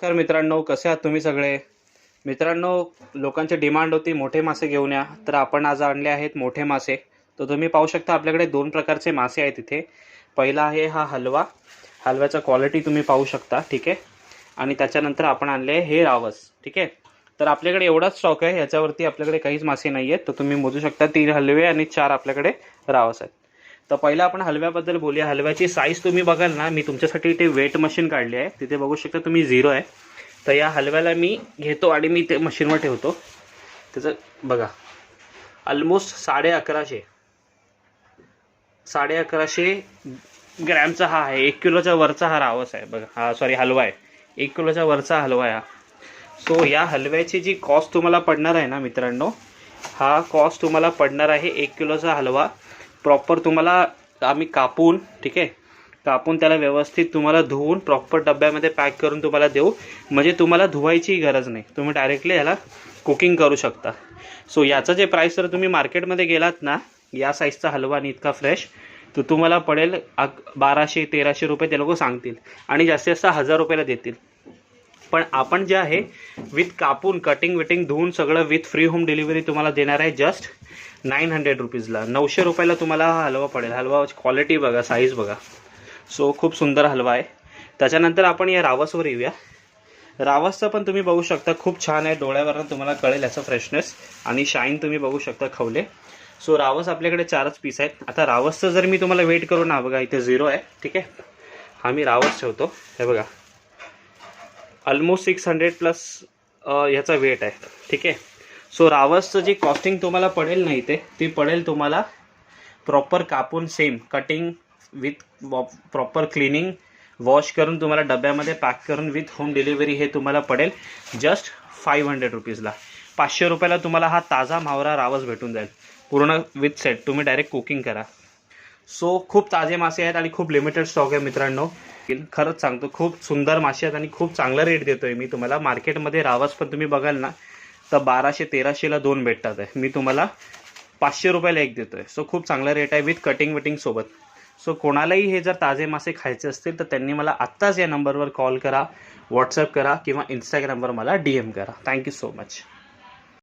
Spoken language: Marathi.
नमस्कार मित्रांनो, कसे आहात तुम्ही सगळे? मित्रांनो, लोकांची डिमांड होती मोठे मासे घेऊन या, तर आपण आज आणले आहेत मोठे मासे. तर तुम्ही पाहू शकता आपल्याकडे दोन प्रकारचे मासे आहेत इथे. पहिला आहे हा हलवा. हलव्याचा क्वालिटी तुम्ही पाहू शकता, ठीक आहे. आणि त्याच्यानंतर आपण आणले हे रावस, ठीक आहे. तर आपल्याकडे एवढाच स्टॉक आहे, याच्यावरती आपल्याकडे काहीच मासे नाही आहेत. तर तुम्ही मोजू शकता 3 हलवे आणि 4 आपल्याकडे रावस आहेत. तर पहिला आपण हलव्याबद्दल बोलूया. हलव्याची साईज तुम्ही बघाल ना, मी तुमच्यासाठी इथे वेट मशीन काढली आहे. तिथे बघू शकता तुम्ही 0 आहे. तर या हलव्याला मी घेतो आणि मी ते मशीनवर ठेवतो. त्याचं बघा, ऑलमोस्ट 1150 ग्रॅमचा हा आहे. 1 किलोच्या वरचा हा रावस आहे बघा. हा सॉरी हलवा आहे. 1 किलोच्या वरचा हलवा आहे हा. सो या हलव्याची जी कॉस्ट तुम्हाला पडणार आहे ना मित्रांनो, हा कॉस्ट तुम्हाला पडणार आहे 1 किलोचा हलवा. प्रॉपर तुम्हाला आम्ही कापून, ठीक आहे, कापून त्याला व्यवस्थित तुम्हाला धुवून प्रॉपर डब्यामध्ये पॅक करून तुम्हाला देऊ. म्हणजे तुम्हाला धुवायची गरज नाही, तुम्ही डायरेक्टली याला कुकिंग करू शकता. सो याचं जे प्राईस जर तुम्ही मार्केटमध्ये गेलात ना, या साईजचा हलवा आणि इतका फ्रेश, तर तुम्हाला पडेल 1200-1300 रुपये ते लोक सांगतील आणि जास्तीत जास्त 1000 रुपयाला देतील. पण आपण जे आहे विथ कापून कटिंग विटिंग धुवून सगळं विथ फ्री होम डिलिव्हरी तुम्हाला देणार आहे जस्ट 900 रुपीजला. 900 रुपयाला तुम्हाला हा हलवा पडेल. हलवाची क्वालिटी बघा, साईज बघा. सो खूप सुंदर हलवा आहे. त्याच्यानंतर आपण या रावसवर येऊया. रावसचं पण तुम्ही बघू शकता, खूप छान आहे. डोळ्यावरनं तुम्हाला कळेल याचा फ्रेशनेस आणि शाईन तुम्ही बघू शकता खवले. सो रावस आपल्याकडे 4च पीस आहेत. आता रावसचं जर मी तुम्हाला वेट करू ना, बघा इथे 0 आहे, ठीक आहे. हा मी रावस ठेवतो, हे बघा. ऑलमोस्ट 600+ ह्याचा वेट आहे, ठीक आहे. सो रावसचं जी कॉस्टिंग तुम्हाला पडेल ना इथे, ती पडेल तुम्हाला प्रॉपर कापून same cutting with proper cleaning wash करून तुम्हाला डब्यामध्ये पॅक करून विथ होम डिलिव्हरी हे तुम्हाला पडेल जस्ट 500 रुपीजला. 500 रुपयाला तुम्हाला हा ताजा मावरा रावस भेटून जाईल पूर्ण विथ सेट. तुम्ही डायरेक्ट कुकिंग करा. सो खूप ताजे मासे आहेत आणि खूप लिमिटेड स्टॉक आहे मित्रांनो. खरंच सांगतो, खूप सुंदर मासे आहेत आणि खूप चांगला रेट देतोय मी तुम्हाला. मार्केटमध्ये रावस पण तुम्ही बघाल ना, तर 1200-1300ला 2 भेटतात आहे. मी तुम्हाला 500 रुपयाला 1 देतोय. सो खूप चांगला रेट आहे विथ कटिंग विटिंग सोबत. सो कोणालाही हे जर ताजे मासे खायचे असतील तर त्यांनी मला आत्ताच या नंबरवर कॉल करा, व्हॉट्सअप करा किंवा इंस्टाग्रामवर मला DM करा. Thank you so much.